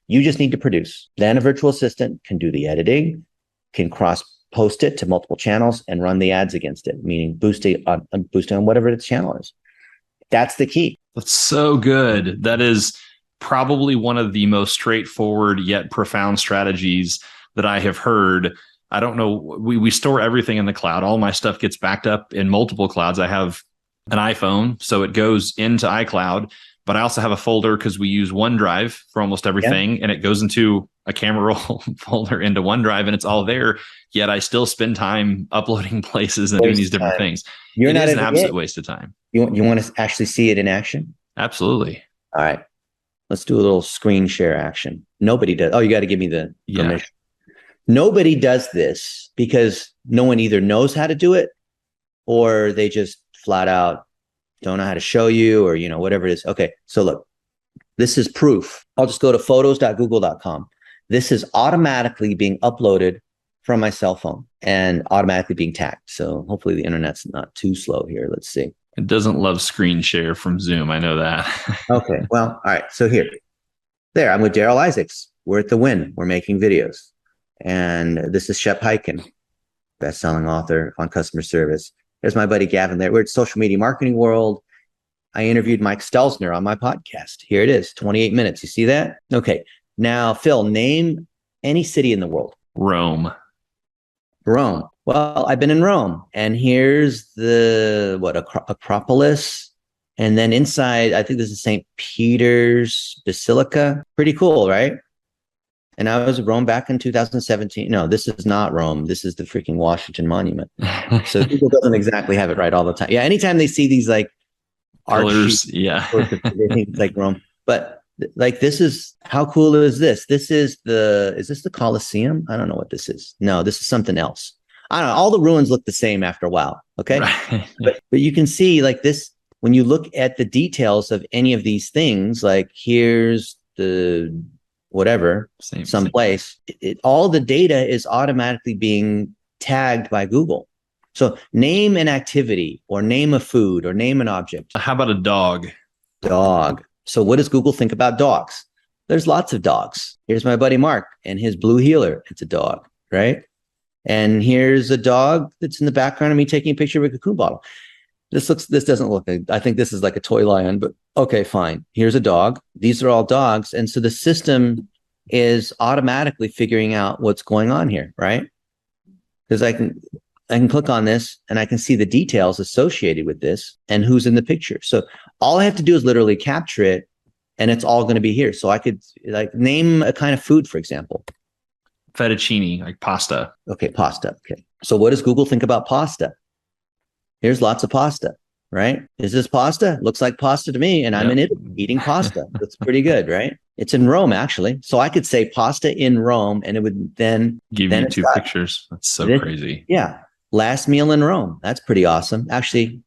you just need to produce. Then a virtual assistant can do the editing, can cross post it to multiple channels and run the ads against it, meaning boost it on whatever its channel is. That's the key. That's so good. That is probably one of the most straightforward yet profound strategies that I have heard. I don't know. We store everything in the cloud. All my stuff gets backed up in multiple clouds. I have an iPhone, so it goes into iCloud, but I also have a folder because we use OneDrive for almost everything, and it goes into a camera roll folder into OneDrive, and it's all there. Yet I still spend time uploading places and doing these different things. It is an absolute waste of time. You want to actually see it in action? Absolutely. All right. Let's do a little screen share action. Nobody does. Oh, you got to give me the permission. Nobody does this because no one either knows how to do it, or they just flat out don't know how to show you, or, whatever it is. Okay. So look, this is proof. I'll just go to photos.google.com. This is automatically being uploaded from my cell phone and automatically being tagged. So hopefully the internet's not too slow here. Let's see. It doesn't love screen share from Zoom. I know that. Okay. Well, all right. So there, I'm with Daryl Isaacs. We're at the Win. We're making videos. And this is Shep Hyken, best-selling author on customer service. There's my buddy Gavin there. We're at Social Media Marketing World. I interviewed Mike Stelzner on my podcast. Here it is, 28 minutes. You see that? Okay. Now, Phil, name any city in the world. Rome. Well, I've been in Rome, and here's the Acropolis, and then inside, I think this is St. Peter's Basilica. Pretty cool, right? And I was in Rome back in 2017. No, this is not Rome. This is the freaking Washington Monument. So Google doesn't exactly have it right all the time. Yeah, anytime they see these like pillars, they think it's like Rome. But like, this is, how cool is this? Is this the Colosseum? I don't know what this is. No, this is something else. I don't know. All the ruins look the same after a while. Okay. Right. But you can see like this, when you look at the details of any of these things, like here's the whatever, someplace, all the data is automatically being tagged by Google. So name an activity, or name a food, or name an object. How about a dog? Dog. So what does Google think about dogs? There's lots of dogs. Here's my buddy Mark and his blue heeler. It's a dog, right? And here's a dog that's in the background of me taking a picture of a Cocoon bottle. this doesn't look, I think this is like a toy lion, but okay, fine. Here's a dog. These are all dogs. And so the system is automatically figuring out what's going on here, right? Because I can click on this and I can see the details associated with this and who's in the picture. So all I have to do is literally capture it and it's all going to be here. So I could like name a kind of food, for example. Fettuccine, like pasta. Okay, pasta. Okay. So what does Google think about pasta? Here's lots of pasta, right? Is this pasta? Looks like pasta to me. And I'm in Italy eating pasta. That's pretty good, right? It's in Rome, actually. So I could say pasta in Rome and it would then give you two pictures. That's so crazy. Yeah. Last meal in Rome. That's pretty awesome. Actually,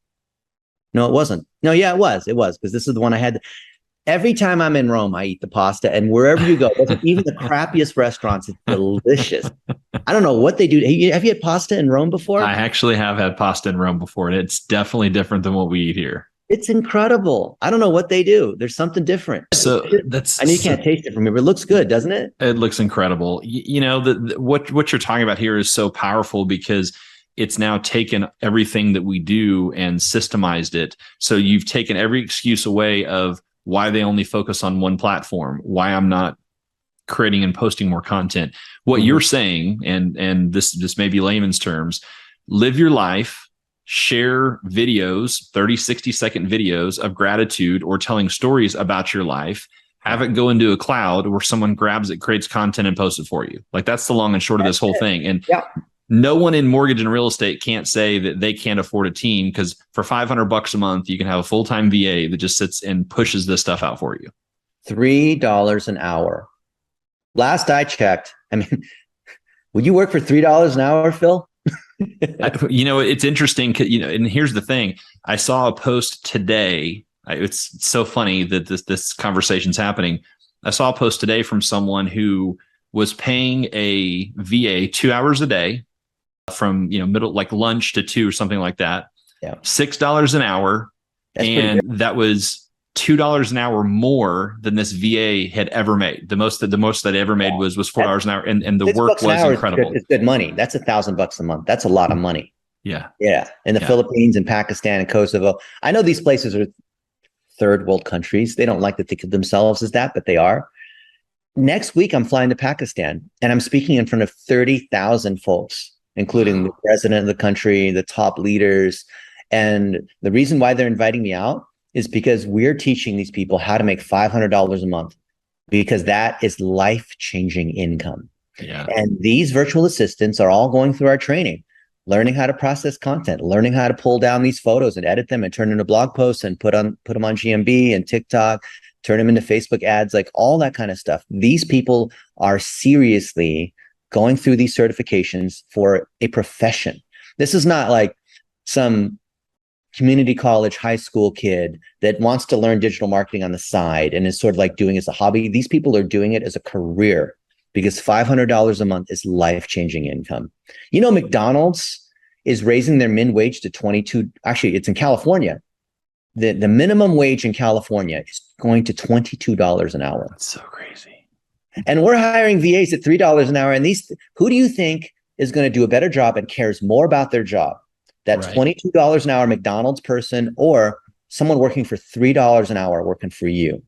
no, it wasn't. No, yeah, it was. It was because this is the one I had. Every time I'm in Rome, I eat the pasta. And wherever you go, even the crappiest restaurants, it's delicious. I don't know what they do. Have you had pasta in Rome before? I actually have had pasta in Rome before, and it's definitely different than what we eat here. It's incredible. I don't know what they do. There's something different. So I know you can't taste it from me, but it looks good, doesn't it? It looks incredible. You know, what you're talking about here is so powerful because it's now taken everything that we do and systemized it. So you've taken every excuse away of why they only focus on one platform, why I'm not creating and posting more content. What you're saying, and this may be layman's terms, live your life, share videos, 30, 60-second videos of gratitude or telling stories about your life, have it go into a cloud where someone grabs it, creates content and posts it for you. Like that's the long and short of this whole thing. And no one in mortgage and real estate can't say that they can't afford a team because for $500 a month, you can have a full-time VA that just sits and pushes this stuff out for you. $3 an hour. Last I checked, I mean, would you work for $3 an hour, Phil? You know, it's interesting, you know, and here's the thing. I saw a post today. It's so funny that this conversation's happening. I saw a post today from someone who was paying a VA 2 hours a day from, you know, middle, like lunch to 2 or something like that. Yeah. $6 an hour. That's and that was $2 an hour more than this VA had ever made. The most that ever made was $4 an hour. And the work was incredible. It's good money. That's $1,000 a month. That's a lot of money. Yeah. Yeah. In the Philippines and Pakistan and Kosovo. I know these places are third world countries. They don't like to think of themselves as that, but they are. Next week, I'm flying to Pakistan and I'm speaking in front of 30,000 folks, including the president of the country, the top leaders. And the reason why they're inviting me out is because we're teaching these people how to make $500 a month, because that is life-changing income. Yeah. And these virtual assistants are all going through our training, learning how to process content, learning how to pull down these photos and edit them and turn into blog posts and put them on GMB and TikTok, turn them into Facebook ads, like all that kind of stuff. These people are seriously going through these certifications for a profession. This is not like some community college, high school kid that wants to learn digital marketing on the side and is sort of like doing it as a hobby. These people are doing it as a career because $500 a month is life-changing income. You know, McDonald's is raising their min wage to 22. Actually, it's in California. The minimum wage in California is going to $22 an hour. That's so crazy. And we're hiring VAs at $3 an hour. And who do you think is going to do a better job and cares more about their job? That $22 an hour McDonald's person or someone working for $3 an hour working for you?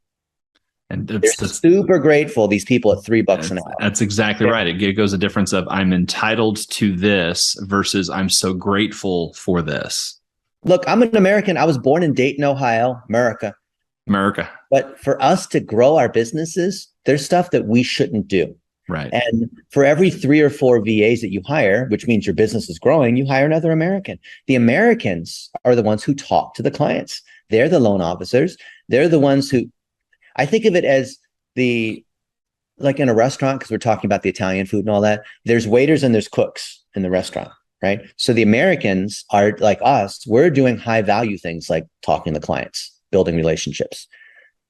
And they're super grateful, these people at $3 an hour. That's exactly right. It goes a difference of I'm entitled to this versus I'm so grateful for this. Look, I'm an American. I was born in Dayton, Ohio, America. But for us to grow our businesses, there's stuff that we shouldn't do. Right. And for every 3 or 4 VAs that you hire, which means your business is growing, you hire another American. The Americans are the ones who talk to the clients. They're the loan officers. They're the ones who, I think of it as like in a restaurant, because we're talking about the Italian food and all that, there's waiters and there's cooks in the restaurant, right? So the Americans are like us. We're doing high value things like talking to clients, building relationships.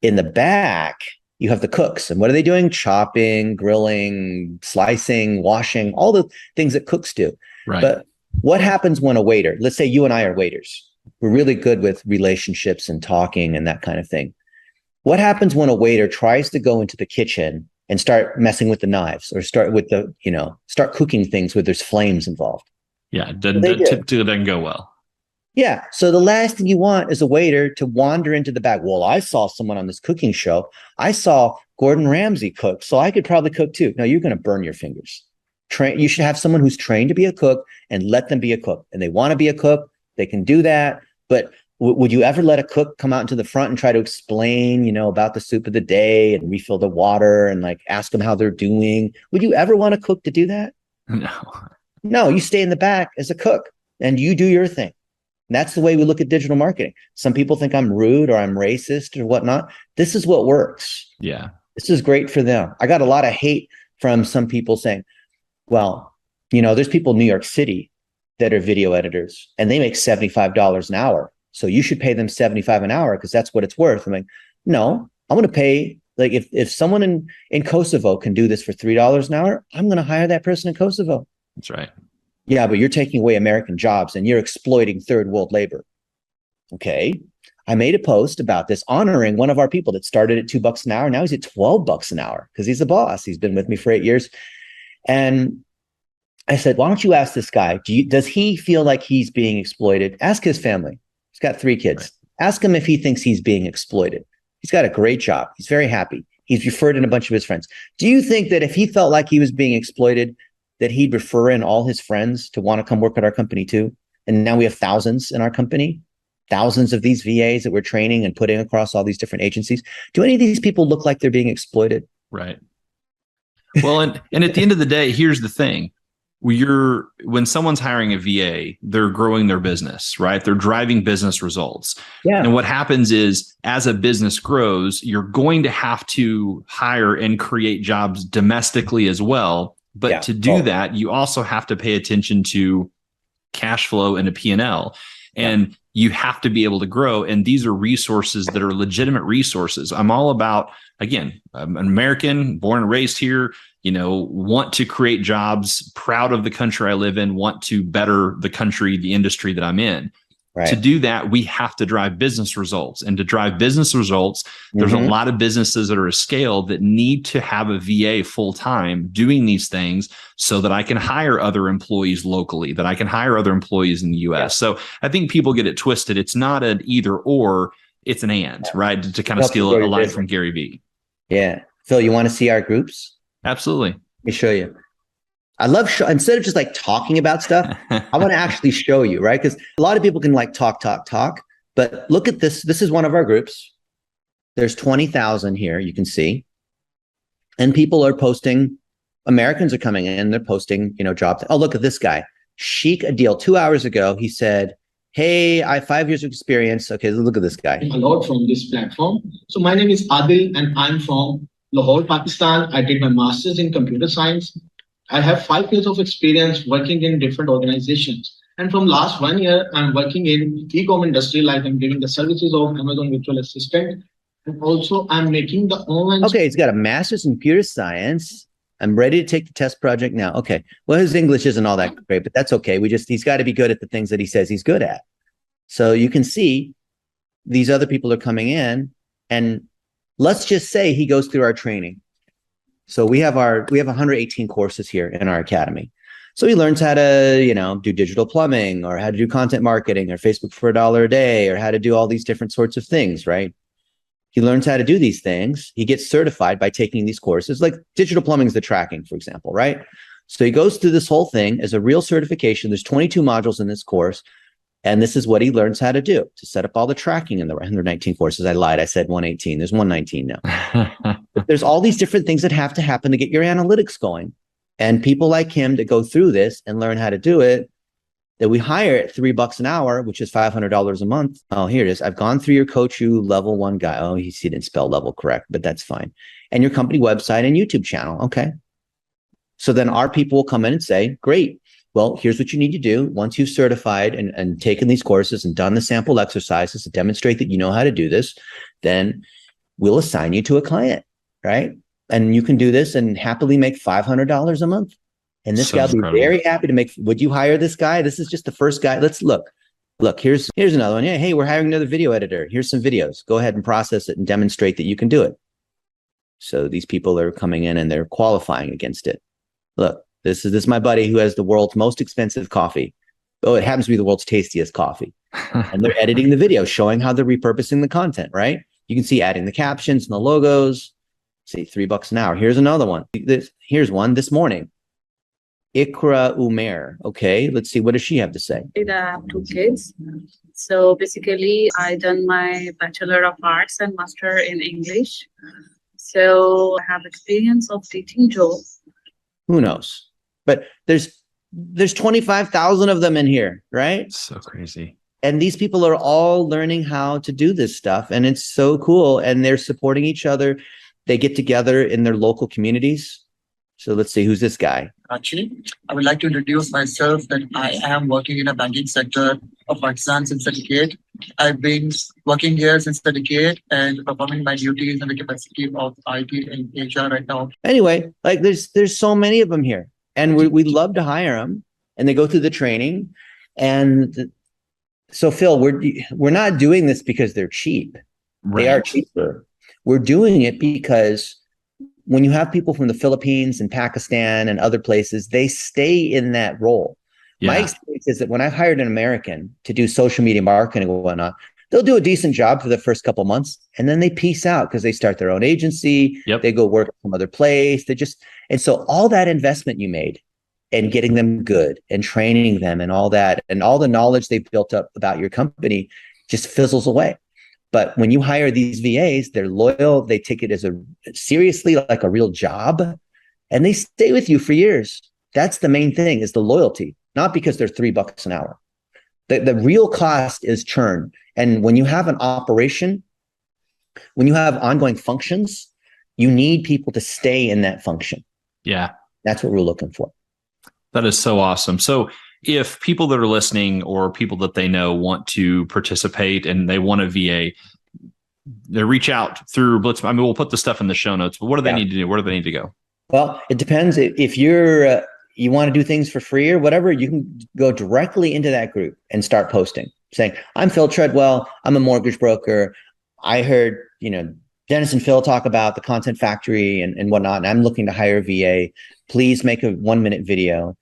In the back, you have the cooks. And what are they doing? Chopping, grilling, slicing, washing, all the things that cooks do. Right. But what happens when a waiter, let's say you and I are waiters. We're really good with relationships and talking and that kind of thing. What happens when a waiter tries to go into the kitchen and start messing with the knives or start cooking things where there's flames involved? Yeah, typically doesn't go well. Yeah. So the last thing you want is a waiter to wander into the back. Well, I saw someone on this cooking show. I saw Gordon Ramsay cook, so I could probably cook too. No, you're going to burn your fingers. You should have someone who's trained to be a cook and let them be a cook. And they want to be a cook, they can do that. But would you ever let a cook come out into the front and try to explain, about the soup of the day and refill the water and like ask them how they're doing? Would you ever want a cook to do that? No. No, you stay in the back as a cook and you do your thing. And that's the way we look at digital marketing. Some people think I'm rude or I'm racist or whatnot. This is what works. Yeah. This is great for them. I got a lot of hate from some people saying, well, there's people in New York City that are video editors and they make $75 an hour. So you should pay them $75 an hour because that's what it's worth. I'm like, no, I'm going to pay. Like if someone in Kosovo can do this for $3 an hour, I'm going to hire that person in Kosovo. That's right. Yeah, but you're taking away American jobs and you're exploiting third world labor. Okay. I made a post about this honoring one of our people that started at $2 an hour. Now he's at $12 an hour because he's the boss. He's been with me for 8 years. And I said, why don't you ask this guy, does he feel like he's being exploited? Ask his family. He's got 3 kids. Right. Ask him if he thinks he's being exploited. He's got a great job. He's very happy. He's referred in a bunch of his friends. Do you think that if he felt like he was being exploited, that he'd refer in all his friends to want to come work at our company too? And now we have thousands in our company, thousands of these VAs that we're training and putting across all these different agencies. Do any of these people look like they're being exploited? Right. Well, and at the end of the day, here's the thing. When someone's hiring a VA, they're growing their business, right? They're driving business results. Yeah. And what happens is, as a business grows, you're going to have to hire and create jobs domestically as well. But to do that, you also have to pay attention to cash flow and a P&L. And you have to be able to grow. And these are resources that are legitimate resources. I'm all about, again, I'm an American, born and raised here, want to create jobs, proud of the country I live in, want to better the country, the industry that I'm in. Right. To do that, we have to drive business results. And to drive business results, there's a lot of businesses that are at scale that need to have a VA full time doing these things so that I can hire other employees locally, that I can hire other employees in the US. Yeah. So I think people get it twisted. It's not an either or, it's an and, right? To kind of steal a line from Gary Vee. Yeah. Phil, you want to see our groups? Absolutely. Let me show you. I love instead of just like talking about stuff, I want to actually show you, right? Because a lot of people can like talk, but look at this. This is one of our groups. There's 20,000 here, you can see. And people are posting, Americans are coming in, they're posting, jobs. Oh, look at this guy. Chic a deal. 2 hours ago, he said, hey, I have 5 years of experience. Okay, look at this guy. A lot from this platform. So my name is Adil and I'm from Lahore, Pakistan. I did my master's in computer science. I have 5 years of experience working in different organizations. And from last 1 year, I'm working in e-com industry, like I'm giving the services of Amazon Virtual Assistant. And also I'm making the online. Okay, he's got a master's in computer science. I'm ready to take the test project now. Okay, well, his English isn't all that great, but that's okay. He's got to be good at the things that he says he's good at. So you can see these other people are coming in, and let's just say he goes through our training. So we have 118 courses here in our academy. So he learns how to, do digital plumbing or how to do content marketing or Facebook for $1 a day or how to do all these different sorts of things, right? He learns how to do these things. He gets certified by taking these courses, like digital plumbing is the tracking, for example, right? So he goes through this whole thing as a real certification. There's 22 modules in this course. And this is what he learns how to do, to set up all the tracking in the 119 courses. I lied. I said 118. There's 119 now. There's all these different things that have to happen to get your analytics going. And people like him that go through this and learn how to do it, that we hire at $3 an hour, which is $500 a month. Oh, here it is. I've gone through your Coach U level 1 guy. Oh, he didn't spell level correct, but that's fine. And your company website and YouTube channel. Okay. So then our people will come in and say, great. Well, here's what you need to do. Once you've certified and taken these courses and done the sample exercises to demonstrate that you know how to do this, then we'll assign you to a client, right? And you can do this and happily make $500 a month. And this guy will be very happy to make. Would you hire this guy? This is just the first guy. Let's look. Look, here's another one. Yeah, hey, we're hiring another video editor. Here's some videos. Go ahead and process it and demonstrate that you can do it. So these people are coming in and they're qualifying against it. Look. This is my buddy who has the world's most expensive coffee. Oh, it happens to be the world's tastiest coffee. and they're editing the video, showing how they're repurposing the content, right? You can see adding the captions and the logos. See, $3 an hour. Here's another one. Here's one this morning. Ikra Umair. Okay, let's see. What does she have to say? I have two kids. So basically, I done my Bachelor of Arts and Master in English. So I have experience of teaching Joe. Who knows? But there's 25,000 of them in here, right? So crazy. And these people are all learning how to do this stuff, and it's so cool. And they're supporting each other. They get together in their local communities. So let's see, who's this guy? Actually, I would like to introduce myself that I am working in a banking sector of Pakistan since a decade. I've been working here since a decade and performing my duties in the capacity of IT and HR right now. Anyway, like there's so many of them here, and we love to hire them, and they go through the training. And so Phil, we're not doing this because they're cheap. Right. They are cheaper. We're doing it because when you have people from the Philippines and Pakistan and other places, they stay in that role. Yeah. My experience is that when I've hired an American to do social media marketing and whatnot, they'll do a decent job for the first couple of months, and then they peace out because they start their own agency. Yep. They go work some other place. And so all that investment you made and getting them good and training them and all that, and all the knowledge they've built up about your company just fizzles away. But when you hire these VAs, they're loyal. They take it as seriously like a real job, and they stay with you for years. That's the main thing, is the loyalty, not because they're $3 an hour. The real cost is churn. And when you have an operation, when you have ongoing functions, you need people to stay in that function. Yeah. That's what we're looking for. That is so awesome. So if people that are listening or people that they know want to participate and they want a VA, they reach out through Blitz. I mean, we'll put the stuff in the show notes, but what do they need to do? Where do they need to go? Well, it depends. If you want to do things for free or whatever, you can go directly into that group and start posting saying, I'm Phil Threadwell. I'm a mortgage broker. I heard, Dennis and Phil talk about the Content Factory and whatnot, and I'm looking to hire a VA. Please make a 1-minute video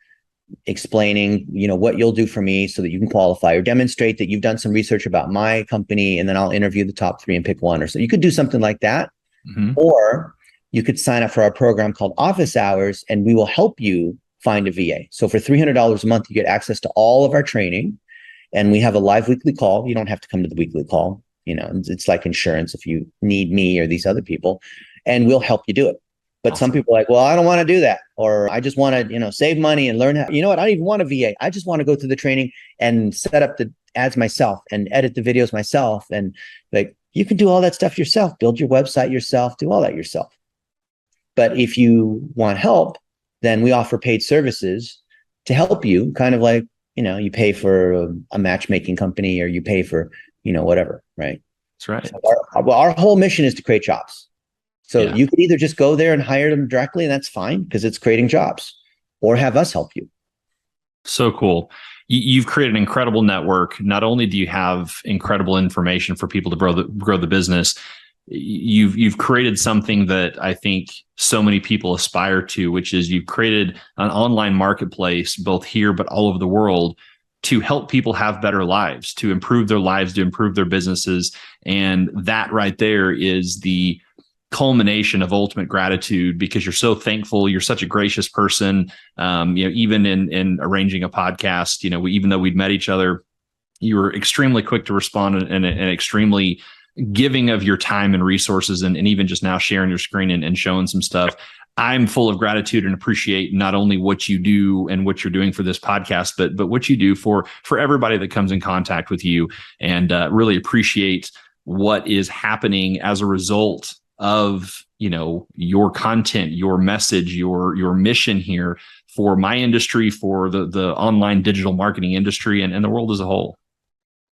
explaining, what you'll do for me so that you can qualify, or demonstrate that you've done some research about my company, and then I'll interview the top 3 and pick one. Or so you could do something like that. Mm-hmm. Or you could sign up for our program called Office Hours, and we will help you find a VA. So for $300 a month, you get access to all of our training, and we have a live weekly call. You don't have to come to the weekly call. It's like insurance if you need me or these other people, and we'll help you do it. But some people are like, well, I don't want to do that. Or I just want to, save money and learn how, I don't even want a VA. I just want to go through the training and set up the ads myself and edit the videos myself. And like, you can do all that stuff yourself, build your website yourself, do all that yourself. But if you want help, then we offer paid services to help you, kind of like, you pay for a matchmaking company, or you pay for, whatever, right? That's right. So our whole mission is to create jobs. So you could either just go there and hire them directly, and that's fine because it's creating jobs, or have us help you. So cool. You've created an incredible network. Not only do you have incredible information for people to grow the business, you've created something that I think so many people aspire to, which is you've created an online marketplace, both here but all over the world, to help people have better lives, to improve their lives, to improve their businesses. And that right there is the culmination of ultimate gratitude, because you're so thankful. You're such a gracious person. Even in arranging a podcast, even though we'd met each other, you were extremely quick to respond and extremely giving of your time and resources, and even just now sharing your screen and showing some stuff. I'm full of gratitude and appreciate not only what you do and what you're doing for this podcast, but what you do for everybody that comes in contact with you, and really appreciate what is happening as a result of your content, your message, your mission here for my industry, for the online digital marketing industry, and the world as a whole.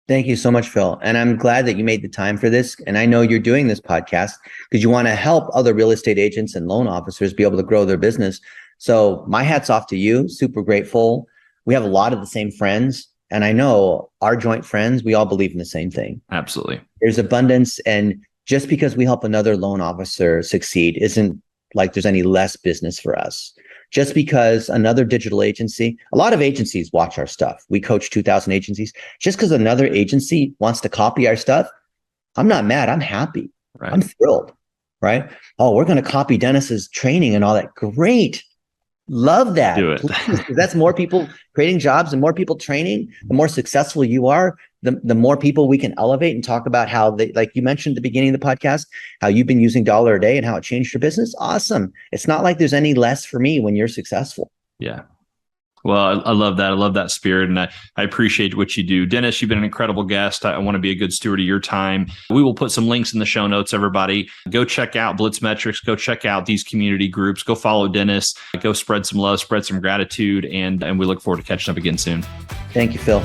Thank you so much, Phil. And I'm glad that you made the time for this. And I know you're doing this podcast because you want to help other real estate agents and loan officers be able to grow their business. So my hat's off to you. Super grateful. We have a lot of the same friends. And I know our joint friends, we all believe in the same thing. Absolutely. There's abundance. And just because we help another loan officer succeed isn't like there's any less business for us. just because another digital agency, a lot of agencies watch our stuff. We coach 2,000 agencies. Just because another agency wants to copy our stuff, I'm not mad. I'm happy. Right. I'm thrilled. Right. Oh, we're going to copy Dennis's training and all that. Great. Love that. Do it. Please, that's more people creating jobs and more people training. The more successful you are, the more people we can elevate and talk about how they, like you mentioned at the beginning of the podcast, how you've been using $1 a day and how it changed your business. Awesome. It's not like there's any less for me when you're successful. Yeah. Well, I love that. I love that spirit, and I appreciate what you do. Dennis, you've been an incredible guest. I want to be a good steward of your time. We will put some links in the show notes, everybody. Go check out Blitz Metrics. Go check out these community groups. Go follow Dennis. Go spread some love, spread some gratitude, and we look forward to catching up again soon. Thank you, Phil.